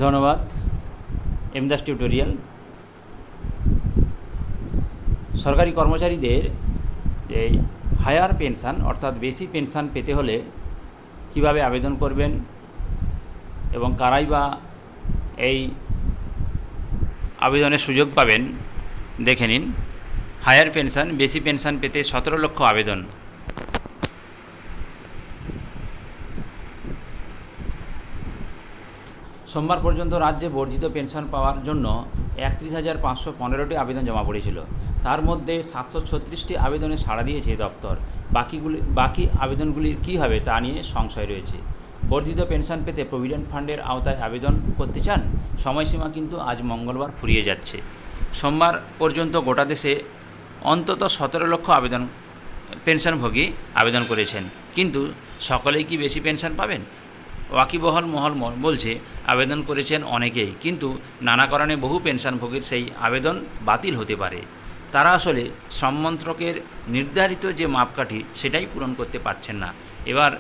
ধন্যবাদ। এমদাস টিউটোরিয়াল। সরকারি কর্মচারীদের এই হায়ার পেনশন অর্থাৎ বেশি পেনশন পেতে হলে কিভাবে আবেদন করবেন এবং কারাই বা এই আবেদনের সুযোগ পাবেন দেখে নিন। হায়ার পেনশন, বেশি পেনশন পেতে 17 লক্ষ আবেদন। সোমবার পর্যন্ত রাজ্যে বর্ধিত পেনশন পাওয়ার জন্য 31,515টি আবেদন জমা পড়েছিল। তার মধ্যে 736টি আবেদনে সাড়া দিয়েছে দপ্তর। বাকি আবেদনগুলির কী হবে তা নিয়ে সংশয় রয়েছে। বর্ধিত পেনশন পেতে প্রভিডেন্ট ফান্ডের আওতায় আবেদন করতে চান? সময়সীমা কিন্তু আজ মঙ্গলবার ফুরিয়ে যাচ্ছে। সোমবার পর্যন্ত গোটা দেশে অন্তত 17 লক্ষ পেনশনভোগী আবেদন করেছেন, কিন্তু সকলেই কি বেশি পেনশন পাবেন? ওয়াকিবহাল মহল বলছে আবেদন করেছেন অনেকেই, কিন্তু নানা কারণে বহু পেনশনভোগীর সেই আবেদন বাতিল হতে পারে। তারা আসলে শ্রম মন্ত্রকের নির্ধারিত যে মাপকাঠি সেটাই পূরণ করতে পারছেন না। এবার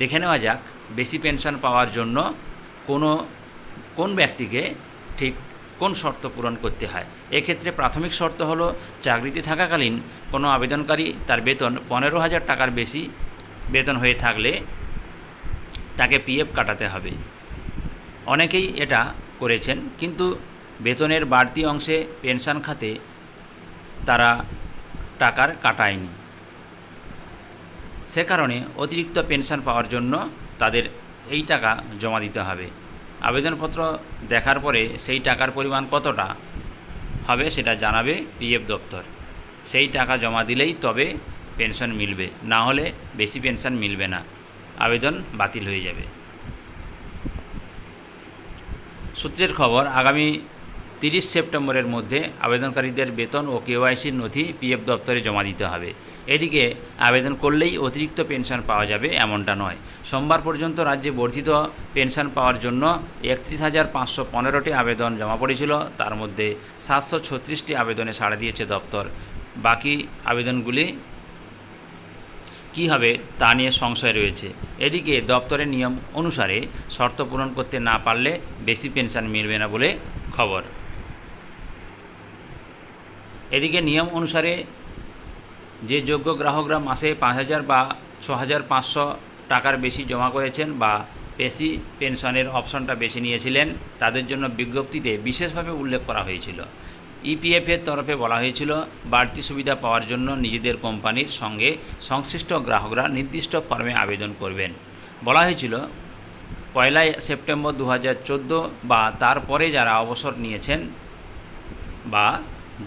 দেখে নেওয়া যাক বেশি পেনশন পাওয়ার জন্য কোন ব্যক্তিকে ঠিক কোন শর্ত পূরণ করতে হয়। এক্ষেত্রে প্রাথমিক শর্ত হলো চাকরিতে থাকাকালীন কোনো আবেদনকারী তার বেতন 15,000 টাকার বেশি বেতন হয়ে থাকলে তাকে পিএফ কাটাতে হবে। অনেকেই এটা করেছেন, কিন্তু বেতনের বাড়তি অংশে পেনশন খাতে তারা টাকার কাটায়নি। সে কারণে অতিরিক্ত পেনশন পাওয়ার জন্য তাদের এই টাকা জমা দিতে হবে। আবেদনপত্র দেখার পরে সেই টাকার পরিমাণ কতটা হবে সেটা জানাবে পিএফ দপ্তর। সেই টাকা জমা দিলেই তবে পেনশন মিলবে, না হলে বেশি পেনশন মিলবে না, আবেদন বাতিল হয়ে যাবে। সূত্রের খবর, আগামী 30 সেপ্টেম্বরের মধ্যে আবেদনকারীদের বেতন ও কেওয়াইসির নথি পিএফ দপ্তরে জমা দিতে হবে। এদিকে আবেদন করলেই অতিরিক্ত পেনশন পাওয়া যাবে এমনটা নয়। সোমবার পর্যন্ত রাজ্যে বর্ধিত পেনশন পাওয়ার জন্য 31,515টি আবেদন জমা পড়েছিল। তার মধ্যে 736টি আবেদনে সাড়া দিয়েছে দপ্তর। বাকি আবেদনগুলি কী হবে তা নিয়ে সংশয় রয়েছে। এদিকে দপ্তরের নিয়ম অনুসারে শর্ত পূরণ করতে না পারলে বেশি পেনশন মিলবে না বলে খবর। এদিকে নিয়ম অনুসারে যে যোগ্য গ্রাহকরা মাসে 5,000 বা 6,500 টাকার বেশি জমা করেছেন বা বেশি পেনশনের অপশনটা বেছে নিয়েছিলেন, তাদের জন্য বিজ্ঞপ্তিতে বিশেষভাবে উল্লেখ করা হয়েছিল। ইপিএফের তরফে বলা হয়েছিল বাড়তি সুবিধা পাওয়ার জন্য নিজেদের কোম্পানির সঙ্গে সংশ্লিষ্ট গ্রাহকরা নির্দিষ্ট ফর্মে আবেদন করবেন। বলা হয়েছিল 1 সেপ্টেম্বর 2014 বা তারপরে যারা অবসর নিয়েছেন বা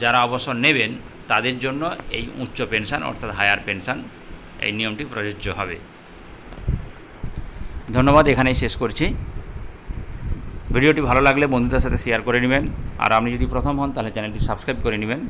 যারা অবসর নেবেন তাদের জন্য এই উচ্চ পেনশন অর্থাৎ হায়ার পেনশন এই নিয়মটি প্রযোজ্য হবে। ধন্যবাদ, এখানেই শেষ করছি। ভিডিওটি ভালো লাগলে বন্ধুদের সাথে শেয়ার করে নেবেন, আর আপনি যদি প্রথম হন তাহলে চ্যানেলটি সাবস্ক্রাইব করে নেবেন।